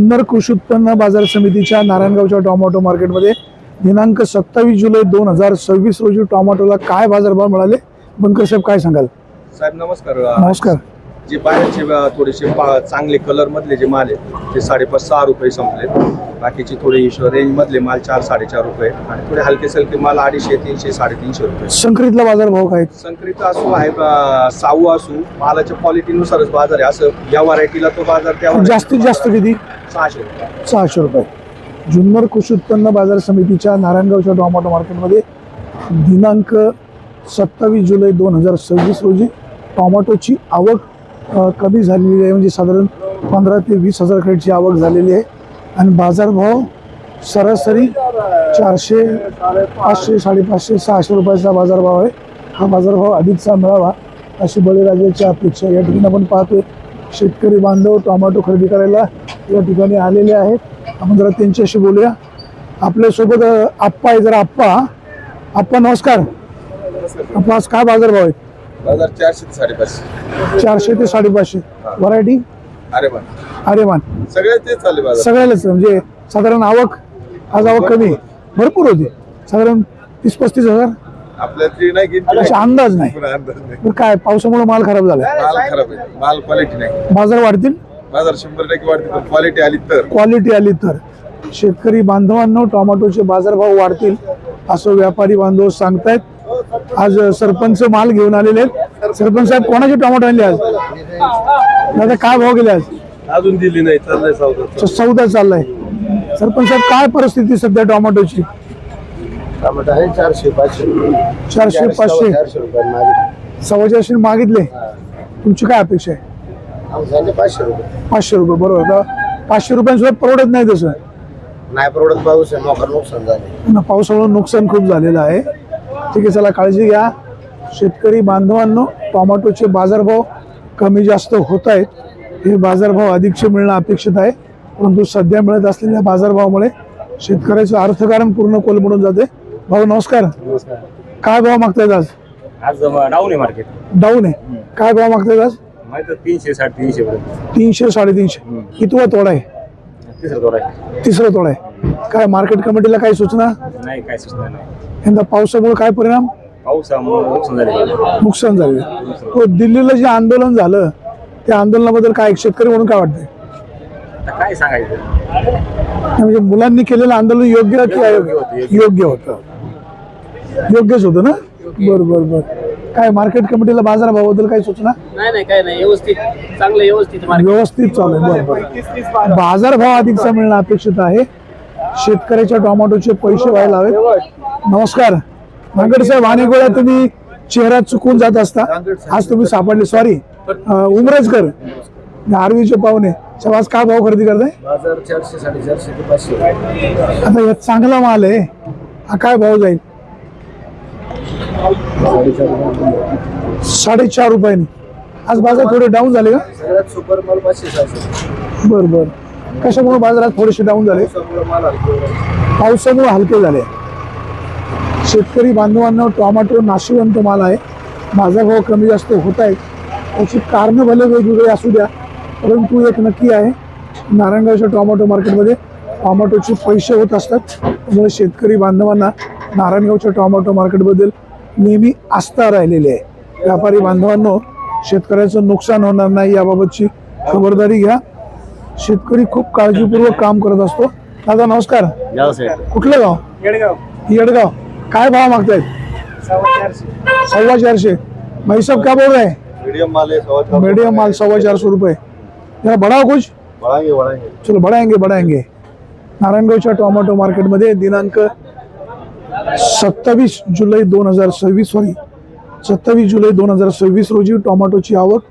जुन्नर कृषी उत्पन्न बाजार समितीच्या नारायणगावच्या टोमॅटो मार्केटमध्ये दिनांक 27 जुलै 2026 रोजी टोमॅटोला काय बाजारभाव मिळाले, बनकर साहेब काय सांगाल? साहेब नमस्कार. नमस्कार. जे बाहेरचे थोडेसे चांगले कलर मधले जे माल आहेत ते 5.5-6 रुपये संपले. बाकीचे थोडे रेंज मधले माल 4-4.5 रुपये आणि थोडे हलके सलके माल 250-300-350 रुपये. संकरितला बाजारभाव काय? संकरित असो आहे, साऊ असो, मालाच्या क्वालिटीनुसारच बाजार आहे. असं या व्हरायटीला तो बाजार त्या जास्तीत जास्त किती? 600 रुपये. 600 रुपये. जुन्नर कृषी उत्पन्न बाजार समितीच्या नारायणगावच्या टोमॅटो मार्केटमध्ये दिनांक 27 जुलै 2026 रोजी टोमॅटोची आवक कमी झालेली आहे, म्हणजे साधारण 15 ते 20 हजार क्रेटची आवक झालेली आहे आणि बाजारभाव सरासरी 400, 500, 550, 600 रुपयाचा बाजारभाव आहे. हा बाजारभाव अधिकचा मिळावा अशी बळीराजाची अपेक्षा या ठिकाणी आपण पाहतोय. शेतकरी बांधव टोमॅटो खरेदी करायला या ठिकाणी आलेले आहेत. आपण जरा त्यांच्याशी बोलूया. आपल्यासोबत आप्पा आहे. जरा आप्पा नमस्कार. आपला आज काय बाजारभाव आहे? बाजार 400 ते 550. 400 ते 550. व्हरायटी अरेमान सगळे ते चालले बाजार. सगळ्यालाच म्हणजे साधारण आवक आज आवक कमी भरपूर होती, साधारण 30-35 हजार. आपल्या तरी नाही अंदाज नाही. तर काय पावसामुळे माल खराब झाला, माल खराब आहे, माल क्वालिटी नाही. बाजार वाढतील, बाजार 100% वाढतील, पण क्वालिटी आली तर शेतकरी बांधवांनो टोमॅटोचे बाजारभाव वाढतील असं व्यापारी बांधव सांगतायत. आज सरपंच माल घेऊन आलेले आहेत. सरपंच साहेब कोणाचे टोमॅटो आणले आज? दादा काय भाव गेले आज? अजून दिली नाही, चाललंय सौदा चाललाय. सरपंच साहेब काय परिस्थिती सध्या टोमॅटोची? टमाटर आहे 400-500. 400-500 450 मागितले. तुमची काय अपेक्षा आहे? 500 रुपये. 500 रुपये बरोबर. आता 500 रुपयांसोबत परवडत नाही तसं. नाही परवडत, पाऊस आहे, मोकार नुकसान झाले. पावसामुळे नुकसान खूप झालेलं आहे. ठीक आहे, चला काळजी घ्या. शेतकरी बांधवांनो टोमॅटोचे बाजारभाव कमी जास्त होत आहेत. हे बाजारभाव अधिकचे मिळणं अपेक्षित आहे, परंतु सध्या मिळत असलेल्या बाजारभावामुळे शेतकऱ्याचं अर्थकारण पूर्ण कोलमडून जाते. भाऊ नमस्कार. काय भाव मागतायत आज? आज डाऊन आहे मार्केट. डाऊन आहे. काय भाव मागतायत आज? 300-350 300-350. कितवा तोडा आहे? तिसरा तोडा आहे. काय मार्केट कमिटीला काही सूचना नाही, काय सूचना नाही. यंदा पावसामुळे काय परिणाम? नुकसान झाले. तो दिल्लीला जे आंदोलन झालं त्या आंदोलनाबद्दल काय शेतकरी म्हणून काय वाटतंय? काय सांगायचं, म्हणजे मुलांनी केलेलं आंदोलन योग्य की अयोग्य? योग्य होतं. योग्यच होतं ना. बर. काय मार्केट कमिटीला बाजारभावाबद्दल काही सूचना? नाही काय नाही, व्यवस्थित चांगलं व्यवस्थित चालू आहे. बरोबर. बाजारभाव अधिकचा मिळणं अपेक्षित आहे. शेतकऱ्याच्या टोमॅटोचे पैसे व्हायला हवेत. नमस्कार नांगड साहेब. अनेक वेळा तुम्ही चेहरा चुकून जात असता, आज तुम्ही सापडले. सॉरी. उमरेजकर आरवीचे पाहुणे. आज काय भाव खरेदी करताय? बाजार 400-450 ते 500. आता यात चांगला माल आहे, हा काय भाव जाईल? 4.5 रुपयांनी. आज बाजार थोडे डाऊन झाले का? सगळ्यात सुपर माल 500-600. बर. कशामुळे बाजारात थोडेसे डाऊन झाले? पावसामुळे हलके झाले. शेतकरी बांधवांना टोमॅटो नाशिवंत माल आहे, बाजारभाव कमी जास्त होत आहेत. त्याची कारणं भले वेगवेगळे असू द्या, परंतु एक नक्की आहे, नारायणगावच्या टोमॅटो मार्केटमध्ये टोमॅटोचे पैसे होत असतात. त्यामुळे शेतकरी बांधवांना नारायणगावच्या टोमॅटो मार्केटबद्दल नेहमी आस्था राहिलेली आहे. व्यापारी बांधवांनो शेतकऱ्याचं नुकसान होणार नाही याबाबतची खबरदारी घ्या. शेतकरी खूप काळजीपूर्वक काम करत असतो. दादा नमस्कार. कुठलं गाव? येडगाव. काय भाव मागतायत? 450. भाई साहब क्या बोल रहे हैं? मीडियम माल है, मीडियम माल 450 रुपये. जरा बढ़ाओ कुछ. बढ़ाएंगे. चलो बढ़ाएंगे. नारायणगावच्या टोमॅटो मार्केटमध्ये दिनांक 27 जुलै 2026 रोजी टोमॅटोची आवक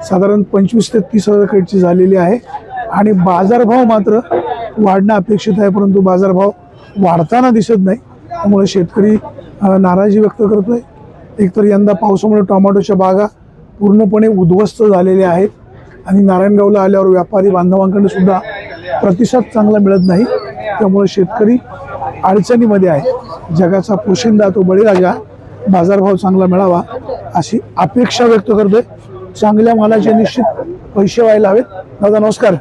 साधारण 25 ते 30 हजार क्रेटची झालेली आहे आणि बाजारभाव मात्र वाढणं अपेक्षित आहे, परंतु बाजारभाव वाढताना दिसत नाही. त्यामुळे शेतकरी नाराजी व्यक्त करतोय. एकतर यंदा पावसामुळे टोमॅटोच्या बागा पूर्णपणे उद्ध्वस्त झालेल्या आहेत आणि नारायणगावला आल्यावर व्यापारी बांधवांकडे सुद्धा प्रतिसाद चांगला मिळत नाही. त्यामुळे शेतकरी अडचणीमध्ये आहे. जगाचा पोशिंदा तो बळीराजा बाजारभाव चांगला मिळावा अशी अपेक्षा व्यक्त करतोय. चांगल्या मालाचे निश्चित पैसे व्हायला हवेत. दादा नमस्कार.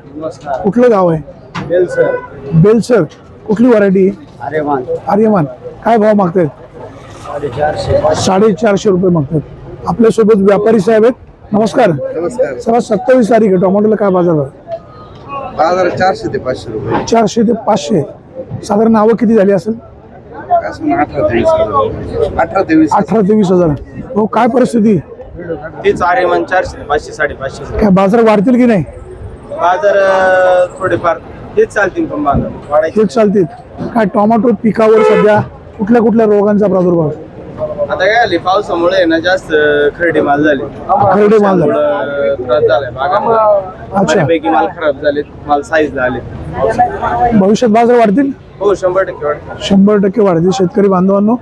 कुठलं गाव आहे? बेलसर कुठली व्हरायटी? अरे मान आर्यमान. काय भाव मागतायत? 450 रुपये मागतात. आपल्यासोबत व्यापारी साहेब आहेत. नमस्कार. नमस्कार. सर्वात 27 तारीख आहे. टोमॅटोला काय बाजार भाव? बाजार 400 ते 500 रुपये. 400 ते 500. साधारण आवक किती झाली असेल? 18 ते 20. 18 ते 20,000. हो, काय परिस्थिती? तेच आर्यमान 400 500 550. काय बाजार वाढतील की नाही? बाजार थोडेफार तेच चालतील, पण बाजार वाढायचे. तेच चालतील. काय टोमॅटो पिकावर सध्या कुठल्या कुठल्या रोगांचा प्रादुर्भाव? आता काय आली पावसामुळे ना जास्त खरडे माल झाले. खरडे माल झाले. त्रास झालाय बागांना. अच्छा. बऱ्यापैकी माल खराब झाले, माल साईजला आले. भविष्यात बाजार वाढतील? हो 100% वाढ. 100% वाढतील. शेतकरी बांधवांनो,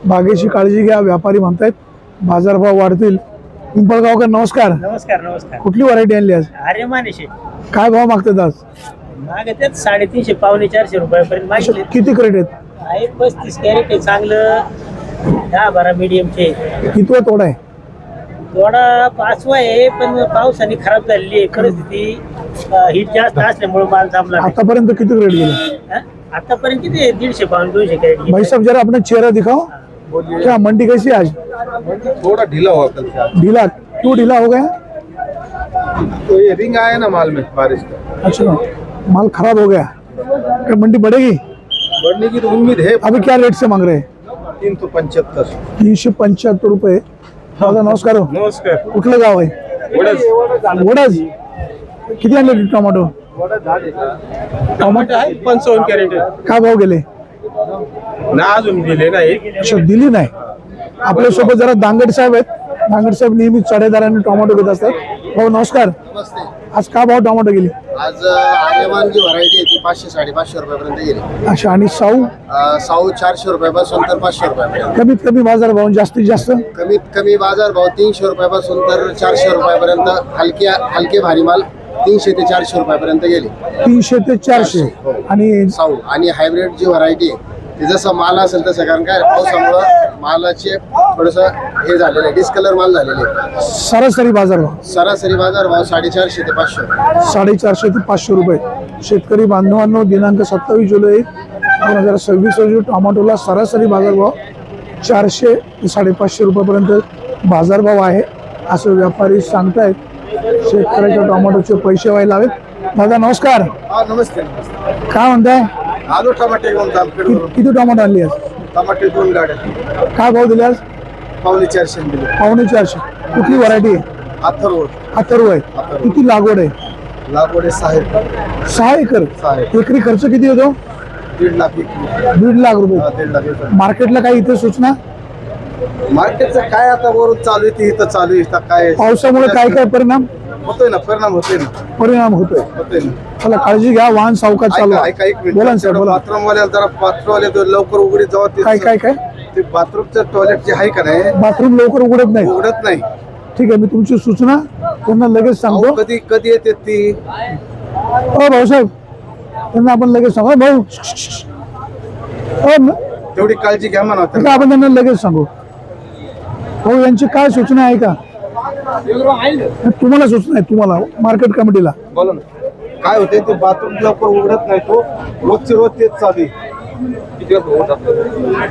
बागेची काळजी घ्या. व्यापारी म्हणतायत बाजारभाव वाढतील. पिंपळगावकर नमस्कार. नमस्कार नमस्कार. कुठली व्हरायटी आणली आज? अरे मानेशे काय भाव मागतात आज? मागतात 350 पावणे 400 रुपयापर्यंत मागितले. किती क्रेट आहेत? आहे 35 कॅरेट आहे चांगलं. 10-12 मीडियमचे. कितवा तोडा आहे? थोडा 5वा आहे, पण पावसाने खराब झालेली आहे परिस्थिती. हीट जास्त असल्यामुळे माल थांबला नाही. आतापर्यंत किती क्रेट गेले? हा? आतापर्यंत किती 150 पावणे 200 कॅरेट भाई साहब जरा अपना चेहरा दिखाओ. क्या मंडी कैसी है आज? थोड़ा ढीला हुआ कल से. ढीला? क्यों ढीला हो गया? तो ये रिंग आया ना माल में बारिश का, अच्छा, माल खराब हो गया. क्या मंडी बढ़ेगी? बढ़ने की तो उम्मीद है. अभी क्या रेट से मांग रहे हैं? 375. 375 रुपये. दादा नमस्कार. नमस्कार. कुठलं गाव आहे? वडज. किती आणले टोमॅटो? टमाटे आहे 55 कॅरेट. काय भाव गेले? ना अजून दिले नाही. अच्छा, दिली नाही. आपल्यासोबत जरा दांगड साहेब आहेत. दांगड साहेब नेहमी चढेदारांनी टोमॅटो घेत असतात. भाऊ नमस्कार. आज काय भाव टोमॅटो गेली? आज आर्यमान जी व्हरायटी आहे ती 500-550 रुपयापर्यंत गेली. अच्छा, आणि साऊ? साऊ 400 रुपयापासून तर 500 रुपयापर्यंत. कमीत कमी बाजार भाव, जास्तीत जास्त? कमीत कमी बाजार भाव 300 रुपयापासून तर 400 रुपयापर्यंत. हलके भारी माल 300 ते 400 रुपयापर्यंत गेले. 300 ते 400. आणि साऊ आणि हायब्रिड जी व्हरायटी आहे ती जसं माल असेल तसं, कारण काय पावसामुळं मालाचे थोडस हे झालेलं आहे, डिस्कलर माल झालेले आहे. सरासरी बाजार भाव सरासरी बाजार भाव 450 ते 500. 450 ते 500 रुपये. शेतकरी बांधवांनो, दिनांक 27 जुलै 2026 रोजी टोमॅटोला सरासरी बाजारभाव 400 ते 550 रुपयापर्यंत बाजारभाव आहे असं व्यापारी सांगतायत. शेतकऱ्याच्या टोमॅटोचे पैसे व्हायला हवेत. दादा नमस्कार. हा नमस्ते. काय म्हणताय? आलू टमाटे घेऊन जामखेड वरून. किती टोमॅटो आणली आज? टमाटे 2 गाड्या. काय भाव दिले आज? पावणे 400 दिले. 450. कुठली व्हरायटी आहे? अथर्व. अथर्व आहे. किती लागवड आहे? लागवड आहे 6 6 एकर. 6 एकरी खर्च किती येतो? 1.5 लाख एकरी. 1.5 लाख रुपये. 1.5 लाख एकरी. मार्केटला काही इथे सूचना? मार्केटचं काय आता वरून चालू आहे ते इथं चालू आहे. इथं काय पावसामुळे काय काय परिणाम होतोय ना, परिणाम होतोय ना. होतोय? ना. चला काळजी घ्या. वाहन सावकाश चालू आहे. ऐका एक मिनिट. बोला ना साहेब, बोला. बाथरूमवाल्याला जरा बाथरूमवाले लवकर उघडीत जावं. काय ते बाथरूमचं टॉयलेट जे आहे का नाही बाथरूम लवकर उघडत नाही? उघडत नाही. ठीक आहे, मी तुमची सूचना त्यांना लगेच सांगतो. कधी कधी येते ती. हो भाऊसाहेब, त्यांना आपण लगेच सांगू. भाऊ तेवढी काळजी घ्या म्हणा. ठीक आहे, आपण त्यांना लगेच सांगू. भाऊ यांची काय सूचना आहे का? तुम्हाला सूचना आहे? तुम्हाला मार्केट कमिटीला बोला ना. काय होते ते बाथरूम लवकर उघडत नाही. तो रोजचे रोज तेच चालू आहे.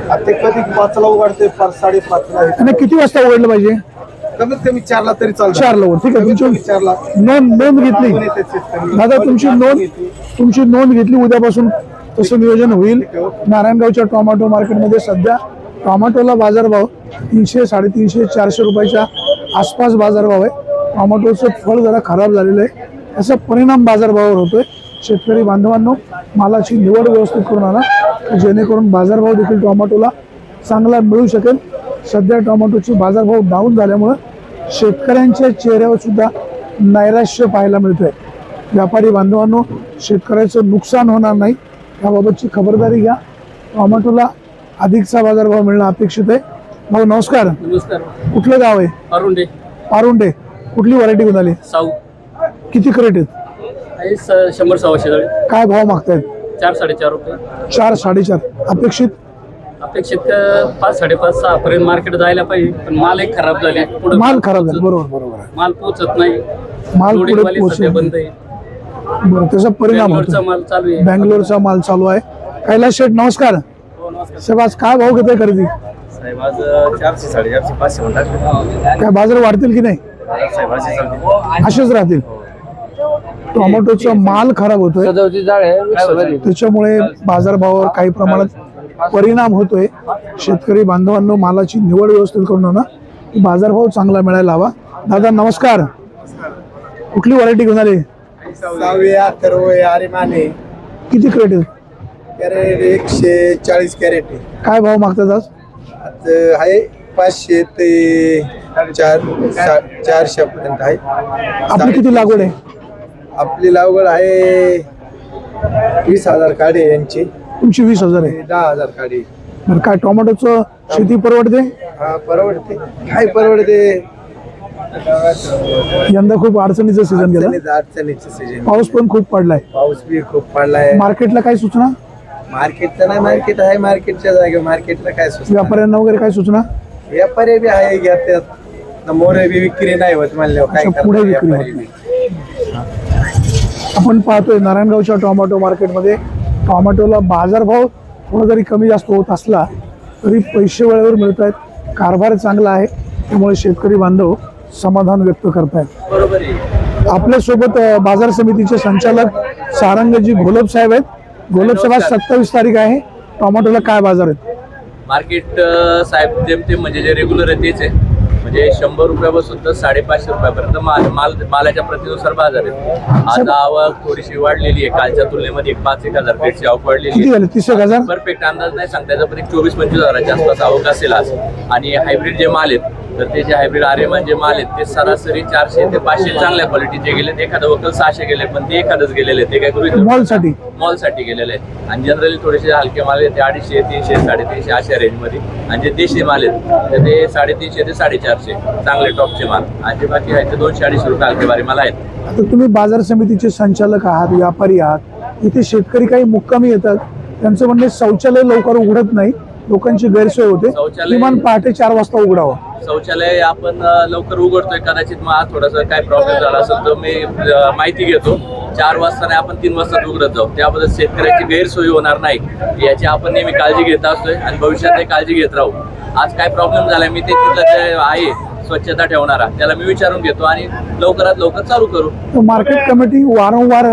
आता ते कधी 5ला उघडते, 5:30ला. आणि किती वाजता उघडलं पाहिजे? कमीत कमी 4ला तरी चालतं. 4 ला. ठीक आहे, तुमची 4ला नोंद घेतली. दादा तुमची नोंद घेतली. उद्यापासून तसं नियोजन होईल. नारायणगावच्या टोमॅटो मार्केटमध्ये सध्या टोमॅटोला बाजारभाव 300, 350, 400 रुपयाच्या आसपास बाजारभाव आहे. टोमॅटोचं फळ जरा खराब झालेलं आहे. याचा परिणाम बाजारभावावर होतोय. शेतकरी बांधवांनो, मालाची निवड व्यवस्थित करून आणा, जेणेकरून बाजारभाव देखील टोमॅटोला चांगला मिळू शकेल. सध्या टोमॅटोचे बाजारभाव डाऊन झाल्यामुळं शेतकऱ्यांच्या चेहऱ्यावर सुद्धा नैराश्य पाहायला मिळतंय. व्यापारी बांधवांनो, शेतकऱ्याचं नुकसान होणार नाही याबाबतची खबरदारी घ्या. टोमॅटोला अधिकचा बाजारभाव मिळणं अपेक्षित आहे. भाऊ नमस्कार. नमस्कार. कुठलं गाव आहे? अरुंडे. पारुंडे. कुठली व्हरायटी घेऊन आली? साऊ. किती क्रेट आहेत? 100-125. काय भाव मागतायत? 4-4.5 रुपये. 4-4.5. अपेक्षित 5-5.5-6 पर्यंत मार्केट जायला पाहिजे, पण माल एक खराब झाले. माल खराब झाला. बरोबर आहे. माल पोचत नाही. माल पुढे लोडिंगवाले पोहोचत सध्या नाही. बंद आहे. बरं, त्याचा परिणाम होतो. माल चालू आहे. बँगलोरचा माल चालू आहे. कैलास शेठ नमस्कार. साहेब आज काय भाव घेतोय खरेदी? साहेब आज 400 450 500 म्हणतात. काय बाजार वाढतील की नाही? साहेब असे चालते. असेच राहतील. टोमॅटोचा माल खराब होतोय, त्याच्यामुळे बाजारभावावर काही प्रमाणात परिणाम होतोय. शेतकरी बांधवांनो, मालाची निवड व्यवस्थित करून ना बाजारभाव चांगला मिळायला हवा. दादा नमस्कार. कुठली व्हरायटी घेऊन आली? किती क्रेट आहे? कॅरेट 140 कॅरेट काय भाव मागतात आज? आहे 500 ते 400 पर्यंत आहे. आपली किती लागवड आहे? आपली लागवड आहे 20,000 काढे यांची. तुमची 20,000 आहे. 10,000 काढे. बरं, काय टोमॅटोचं शेती परवडते? हा परवडते. काय परवडते? यंदा खूप अडचणीचं सीझन गेलं. अडचणीचं सीजन. पाऊस पण खूप पडलाय. पाऊस बी खूप पडलाय. मार्केटला काय सूचना? मार्केटचं नाही, मार्केट आहे. मार्केटच्या जागेवर मार्केटला काय सुचणार? व्यापाऱ्यांना वगैरे काय सूचना? व्यापारी बी आहे घेतात. मोरे बी विक्री नाही होत म्हणल्यावर काय अच्छा, पुढे करणार विक्री व्यापारी होत बी. आपण पाहतोय नारायणगावच्या टोमॅटो मार्केटमध्ये टोमॅटोला बाजारभाव थोडा जरी कमी जास्त होत असला तरी पैसे वेळेवर मिळत आहेत. कारभार चांगला आहे, त्यामुळे शेतकरी बांधव समाधान व्यक्त करतायत. बरोबर आहे. आपल्यासोबत बाजार समितीचे संचालक सारंगजी घोलप साहेब आहेत. घोलप साहेब, आज 27 तारीख आहे. टोमॅटोला काय बाजार आहेत? मार्केट साहेब जेमतेम म्हणजे जे रेग्युलर आहे तेच आहे. म्हणजे 100 रुपयापासून तर 550 रुपयापर्यंत मालाच्या प्रतिनुसार बाजार आहे. आज आवक थोडीशी वाढलेली आहे. कालच्या तुलनेमध्ये 5-1 पेटची आवक वाढलेली किती आहे. झाले? 30,000. परफेक्ट अंदाज नाही सांगता याचा, पण एक 24-25 हजाराच्या आसपास आवक असेल आज. आणि हायब्रिड जे माल आहेत तर ते जे हायब्रिड आर्यमान जे माल आहेत ते सरासरी 400 ते 500 चांगल्या क्वालिटीचे गेलेत. एखादं वकल 600 गेले, पण ते एखादंच गेलेले ते काय करू मॉलसाठी मॉलसाठी गेलेले आहे. आणि जनरली थोडेसे हलके माल आहेत ते 250, 300, 350 अशा रेंजमध्ये. आणि जे देशी माल आहेत तर ते 350 ते 450 चांगले टॉपचे माल. आणि जे बाकी आहेत ते 200-250 रुपये हलके बारी माल आहेत. आता तुम्ही बाजार समितीचे संचालक आहात, व्यापारी आहात. इथे शेतकरी काही मुक्कामी येतात, त्यांचं म्हणणे शौचालय लवकर उघडत नाही, लोकांची गैरसोय होते. किमान पहाटे 4 वाजता उघडावं. शौचालय आपण लवकर उघडतोय, कदाचित मग आज थोडासा काय प्रॉब्लेम झाला असेल तर मी माहिती घेतो. 4 वाजता नाही, आपण 3 वाजता उघडत जाऊ. त्याबद्दल शेतकऱ्याची गैरसोयी होणार नाही याची आपण नेहमी काळजी घेत असतोय आणि भविष्यातही काळजी घेत राहू. आज काय प्रॉब्लेम झालाय मी ते तिथलं जे आहे स्वच्छता ठेवणारा त्याला मी विचारून घेतो आणि लवकरात लवकर चालू करू. मार्केट कमिटी वारंवार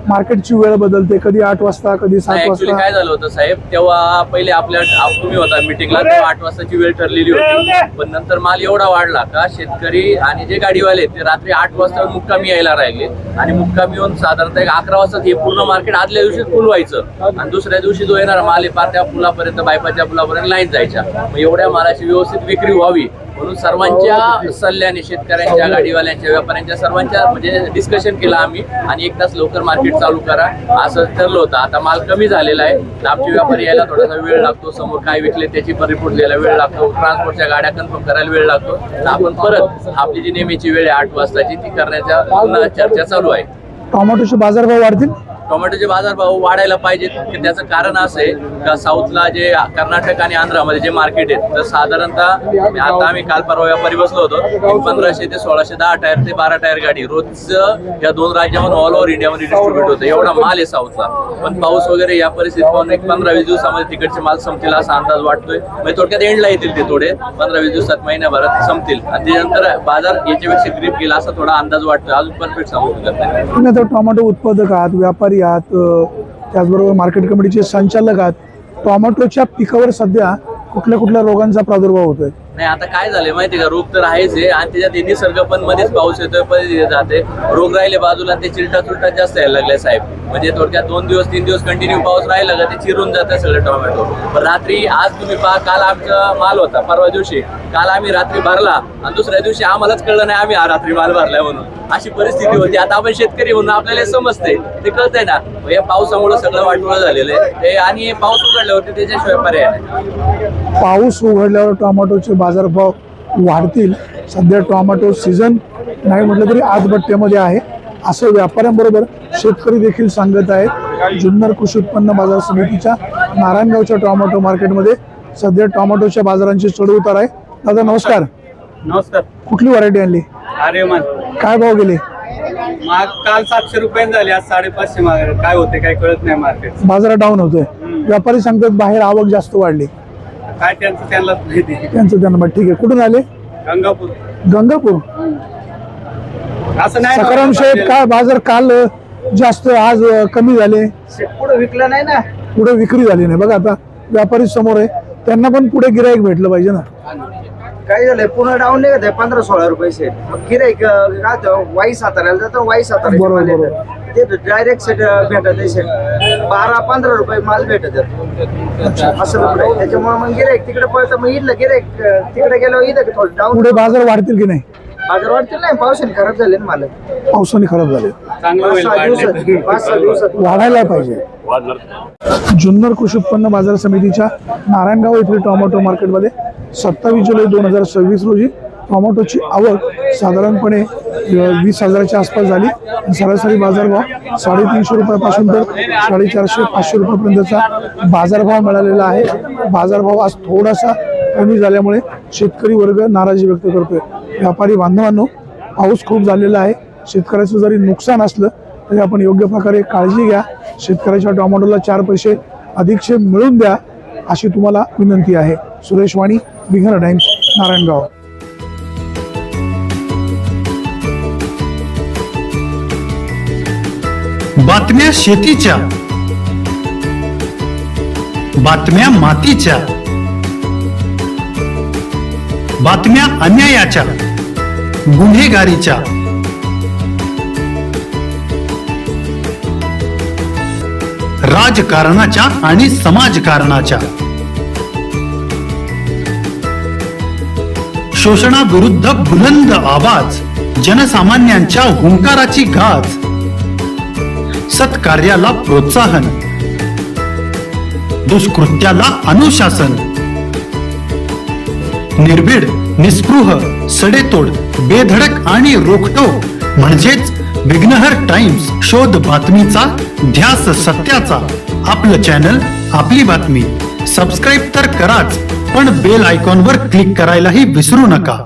मार्केटची वेळ बदलते, कधी 8 वाजता कधी 7 ऍक्च्युली वाजता. काय झालं होतं साहेब, तेव्हा पहिले आपल्या तुम्ही होता मिटिंगला, तेव्हा 8 वाजताची वेळ ठरलेली होती. पण नंतर माल एवढा वाढला का शेतकरी आणि जे गाडीवाले ते रात्री 8 वाजता मुक्कामी यायला राहिले. आणि मुक्कामी येऊन साधारणतः 11 वाजता हे पूर्ण मार्केट आदल्या दिवशी फुल व्हायचं आणि दुसऱ्या दिवशी जो येणारा माल आहे पार त्या पुलापर्यंत, बायपाच्या पुलापर्यंत लाईन जायच्या. मग एवढ्या मालाची व्यवस्थित विक्री व्हावी म्हणून सर्वांच्या सल्ल्याने शेतकऱ्यांच्या, गाडीवाल्यांच्या, व्यापाऱ्यांच्या सर्वांच्या म्हणजे डिस्कशन केलं आम्ही. आणि 1 तास लवकर मार्केट चालू करा असं ठरलं होतं. आता माल कमी झालेला आहे, आमचे व्यापारी यायला थोडासा वेळ लागतो. समोर काय विकले त्याची पण रिपोर्ट द्यायला वेळ लागतो. ट्रान्सपोर्टच्या गाड्या कन्फर्म करायला वेळ लागतो. तर आपण परत आपली जी नेहमीची वेळ आहे 8 वाजताची ती करण्याच्या पुन्हा चर्चा चालू आहे. टोमॅटोचे बाजारभाव वाढतील? टोमॅटोचे बाजारभाव वाढायला पाहिजेत. की त्याचं कारण असं आहे का साऊथला जे कर्नाटक आणि आंध्रामध्ये जे मार्केट आहेत तर साधारणतः आता आम्ही काल परवा व्यापारी बसलो होतो, 1500 ते 1600 10 टायर ते 12 टायर गाडी रोज या 2 राज्यामध्ये ऑल ओव्हर इंडियामध्ये डिस्ट्रीब्युट होतं. एवढा माल आहे साऊथला. पण पाऊस वगैरे या परिस्थितीत पाहून एक 15-20 दिवसामध्ये तिकडचे माल संपतील असा अंदाज वाटतोय. म्हणजे थोडक्यात एंडला येतील ते थोडे 15-20 दिवसात, महिन्याभरात संपतील. आणि त्याच्यानंतर बाजार याच्यापेक्षा ग्रीप गेला असा थोडा अंदाज वाटतोय. अजून परफेक्ट सांगू शकत नाही. तुम्ही आता टोमॅटो उत्पादक आहात, व्यापारी आहात, त्याचबरोबर मार्केट कमिटीचे संचालक आहात. टोमॅटोच्या पिकावर सध्या कुठल्या कुठल्या रोगांचा प्रादुर्भाव होतोय? नाही आता काय झालंय माहिती का, रोग तर आहेच आहे आणि त्याच्यात निसर्ग पण मध्येच पाऊस येतोय, मध्ये जाते. रोग राहिले बाजूला ते चिलटा जास्त यायला लागले साहेब. म्हणजे थोडक्यात 2 दिवस 3 दिवस कंटिन्यू पाऊस राहिला का ते चिरून जातं सगळं टोमॅटो. पण रात्री आज तुम्ही पहा, काल आमचा माल होता परवा दिवशी, काल आम्ही रात्री भरला आणि दुसऱ्या दिवशी आम्हालाच कळलं नाही आम्ही रात्री माल भरलाय म्हणून. अशी परिस्थिती होती. आता आपण शेतकरी म्हणून आपल्याला समजते, ते कळतंय ना. या पावसामुळे सगळं वाटोळं झालेलं आहे आणि हे पाऊस उघडल्यावरती त्याच्याशिवाय पर्याय नाही. पाऊस उघडल्यावर टोमॅटोचे बाजारभाव वाढतील. सध्या टोमॅटो सीझन नाही म्हटलं तरी आजबट्ट्यामध्ये आहे असं व्यापाऱ्यांबरोबर शेतकरी देखील सांगत आहेत. जुन्नर कृषी उत्पन्न बाजार समितीच्या नारायणगावच्या टोमॅटो मार्केटमध्ये सध्या टोमॅटोच्या बाजारांची चढ उतार आहे. दादा नमस्कार. नमस्कार. कुठली व्हरायटी आणली? आर्यमान काय भाव गेले? माग काल 700 रुपयांनी झाली, आज 550 माग. काय होते काय कळत नाही मार्केट. बाजारात डाऊन होतोय. व्यापारी सांगतात बाहेर आवक जास्त वाढली. काय त्यांचं त्यांना माहिती. त्यांना मग ठीक आहे. कुठून आले? गंगापूर. गंगापूर. असं नाही ना. सकाराम साहेब, काय बाजार काल जास्त आज कमी झाले, पुढे विकलं नाही ना. पुढे विक्री झाली नाही. बघा आता व्यापारी समोर आहे, त्यांना पण पुढे गिराईक भेटलं पाहिजे ना. काय झालंय पुन्हा डाऊन निघत आहे 15-16 रुपये. मग गिराईक काय वाई साताऱ्याला जातं, वाई बरोबर, सातारा ते डायरेक्ट सेट भेटत आहे. 12-15 रुपये माल भेटत असं रुपये. त्याच्यामुळे मग गिराईक तिकडे पळतं, मग इथलं गिराईक तिकडे गेलो इथं थोडं डाऊन. पुढे बाजार वाढतील की नाही? बाजार वाटतील नाही, पावसाने खराब झाले ना माल. पावसाने खराब झाले. चांगलं होईल वाढले. 5-6 दिवसात वाढायला पाहिजे. जुन्नर कृषी उत्पन्न बाजार समितीच्या नारायणगाव येथील टोमॅटो मार्केटमध्ये 27 जुलै 2026 रोजी टोमॅटोची आवक साधारणपणे 20,000च्या आसपास झाली. सरासरी बाजारभाव 350 रुपयापासून तर 450-500 रुपयापर्यंतचा बाजारभाव मिळालेला आहे. बाजारभाव आज थोडासा कमी झाल्यामुळे शेतकरी वर्ग नाराजी व्यक्त करतोय. व्यापारी बांधवांनो, पाऊस खूप झालेला आहे. शेतकऱ्याचं जरी नुकसान असलं तरी आपण योग्य प्रकारे काळजी घ्या. शेतकऱ्याच्या टोमॅटोला 4 पैसे अधिकचे मिळून द्या अशी तुम्हाला विनंती आहे. सुरेश वाणी, बिहार टाइम्स, नारायणगाव. बातम्या शेतीच्या, बातम्या मातीच्या, बातम्या अन्यायाच्या, गुन्हेगारीच्या, राजकारणाच्या आणि समाजकारणाच्या, शोषणाविरुद्ध बुलंद आवाज, जनसामान्यांच्या हुंकाराची गाज, सत्कार्याला प्रोत्साहन, दुष्कृत्याला अनुशासन, निर्भीड, निस्पृह, सडेतोड, बेधडक आणि रोखटोक म्हणजेच विघ्नहर टाइम्स. शोध बातमीचा, ध्यास सत्याचा. आपलं चॅनल, आपली बातमी. सबस्क्राईब तर कराच, पण बेल आयकॉनवर क्लिक करायलाही विसरू नका.